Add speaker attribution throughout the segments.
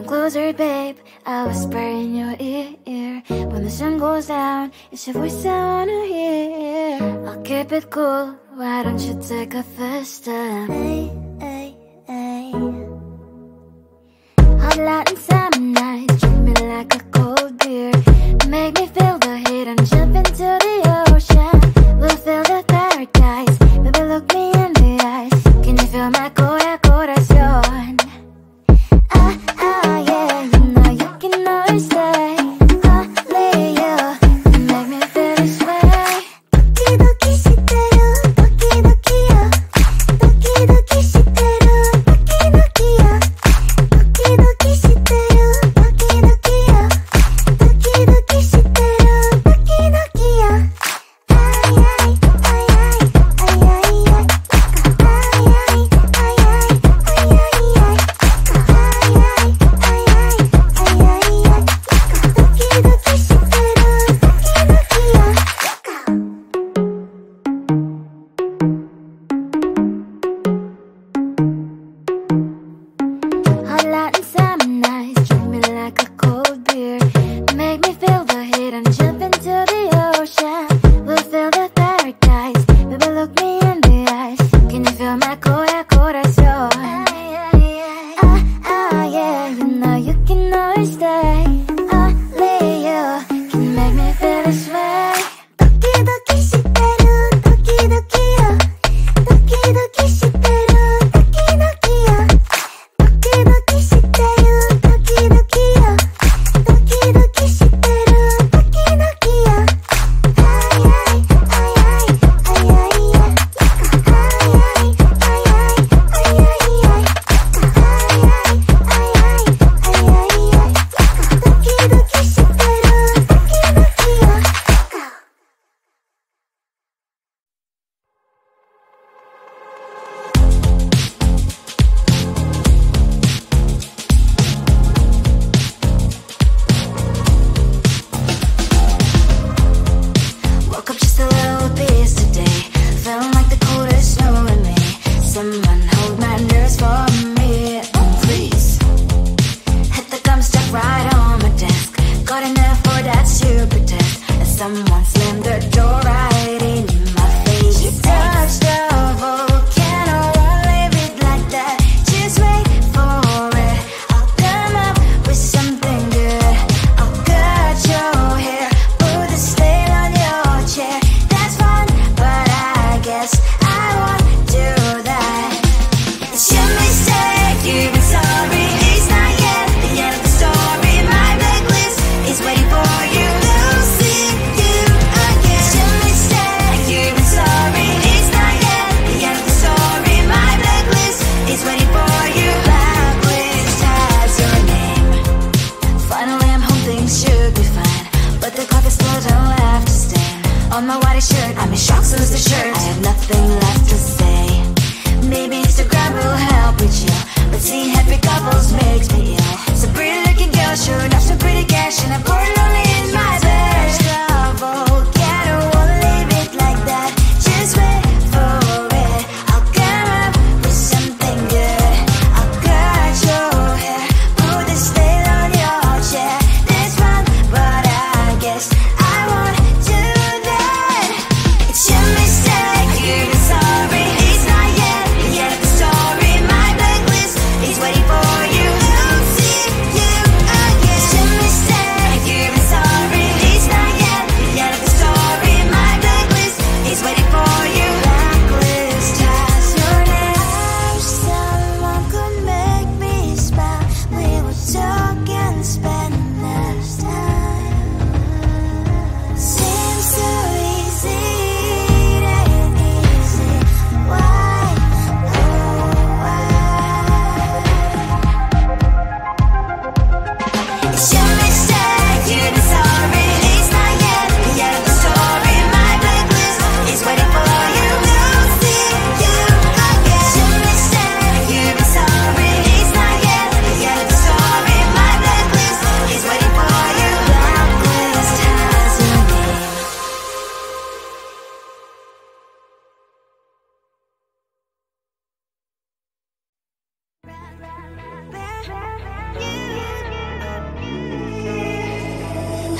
Speaker 1: Come closer, babe, I'll whisper in your ear. When the sun goes down, it's your voice I wanna hear. I'll keep it cool, why don't you take a first step? Hey, hey, hey. Hot light and summer nights, treat me like a cold beer. Make me feel the heat and jump into the ocean. We'll feel the paradise, baby look me in the eyes. Can you feel my corazón? Yeah, you know you can always stay. Only you can make me feel this way. Doki doki shiteru, doki doki yo. Doki doki shiteru, doki doki yo. Doki doki shiteru, doki doki yo. Doki doki shiteru, doki doki yo. Ay ay ay ay ay ay ay. Ay ay ay ay ay ay ay. Hot light and summer nights, treat me like a cold beer. Make me feel the heat and jump into the ocean. We'll feel the paradise, baby look me in the eyes. Can you feel my corazón? Yeah, you know you can always stay. Only you can make me feel this way. Doki doki shiteru, doki doki yo. Doki doki shiteru, doki doki yo. Doki doki shiteru, doki doki yo. Doki doki shiteru, doki doki yo. Ay ay ay ay ay ay ay. Ay ay ay ay ay ay ay. Woke up just a little pissed today. Feeling like the coldest snow in me. Someone hold my nerves for me, oh please. Hit the gum stuck right on my desk. Got enough for that stupid test. And someone slammed the door right in my face. You touched the volcano, won't leave it like that. Just wait for it. I'll come up with something good. I'll cut your hair, put the stain on your chair. That's fun, but I guess I won't do that. It's your mistake, you've been sorry. It's not yet the end of the story. My blacklist is waiting for you. We'll see you again. It's your mistake, you've been sorry. It's not yet the end of the story. My blacklist is waiting for you. Blacklist has your name. Finally I'm home, things should be fine, but the clock is still don't have to stand. On my white shirt, I'm in shock, so is the shirt. I have nothing left to say. Maybe Instagram will help with you, but seeing happy couples makes me ill. So pretty looking girl, sure enough, some pretty cash, and I'm pouring lonely in my bed. Volcano, won't leave it like that. Just wait for it. I'll come up with something good. I'll cut your hair, put the stain on your chair. That's fun, but I guess I won't do that. It's your mistake, you've been sorry. It's not yet the end of the story. My blacklist is waiting for you. We'll see you again. It's your mistake, you've been sorry. It's not yet the end of the story. My blacklist is waiting for you. Blacklist has your name. I wish someone could make me smile. We would talk and spend less time. Seems so easy, it ain't easy. Why, oh why? It's your mistake, you've been sorry. It's not yet the end of the story. My blacklist is waiting for you. We'll see you again. It's your mistake, you've been sorry. It's not yet the end of the story. My blacklist is waiting for you. Blacklist has your name. You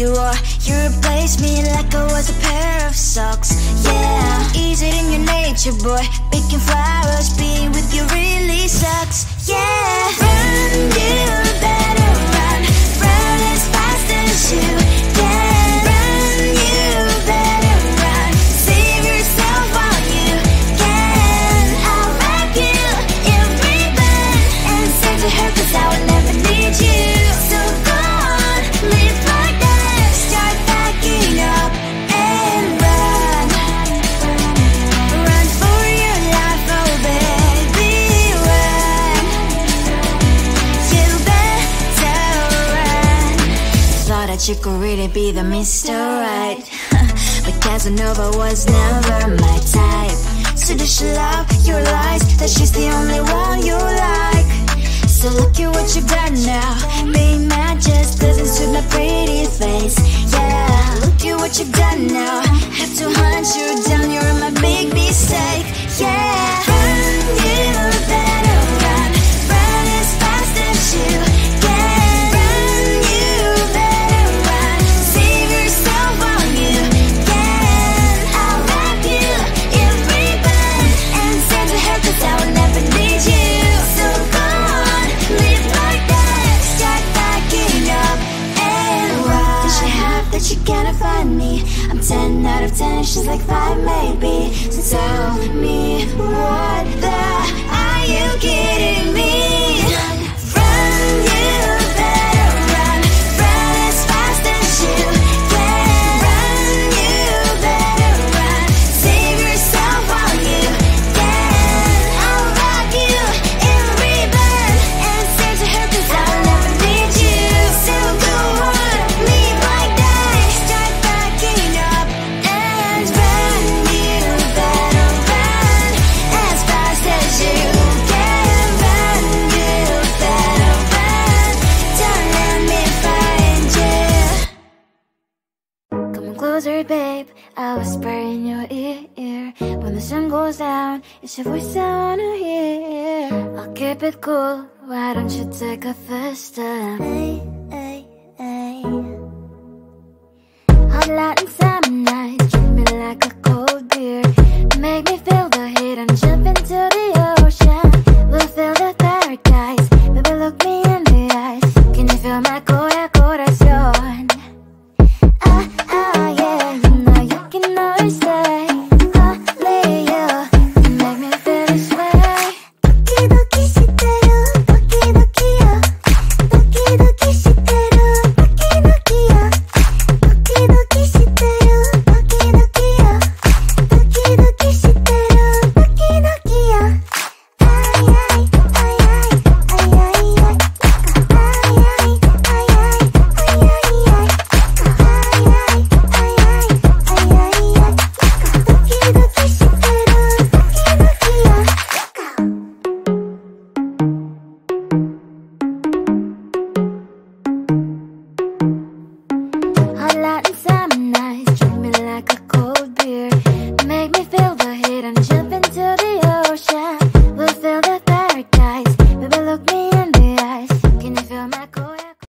Speaker 1: you are. You replaced me like I was a pair of socks. Yeah, is it in your nature, boy? Picking flowers, being with you really sucks. Yeah, run, you better run. Run as fast as you can. Run, you better run. Save yourself while you can. I'll wrap you in ribbon and send to her, 'cause I will never need you. So go on, live like that. Start backing up and run. Run for your life, oh baby, run. You better run. Thought that you could really be the Mr. Right, but Casanova was never my type. So does she love your lies, that she's the only one you like? So look at what you've done now. Being mad just doesn't suit my pretty face. Yeah, look at what you've done now. Have to hunt you down, you're my big mistake. Yeah, run, you better run. Run as fast as you can. Run, you better run. Save yourself while you can. I'll wrap you in ribbon and send to her, 'cause I will never need you. So go on, live like that. Start backing up and run. Does she have that she cannot find me? I'm 10 out of 10, she's like 5 maybe. So tell me, what the are you kidding me? Run, you better run. Run as fast as you can. Run, you better run. Save yourself while you can. I'll wrap you in ribbon and send to her, 'cause I will never need you. So go on, live like that. Start backing up and run. You better run as fast as you can. Run, you better run. Don't let me find you. Come on closer, babe, I'll whisper in your ear. When the sun goes down, it's your voice I wanna hear. I'll keep it cool, why don't you take a first step? Hey, hey, hey. Hot light and summer night, treat me like a cold beer. Make me feel the heat and chill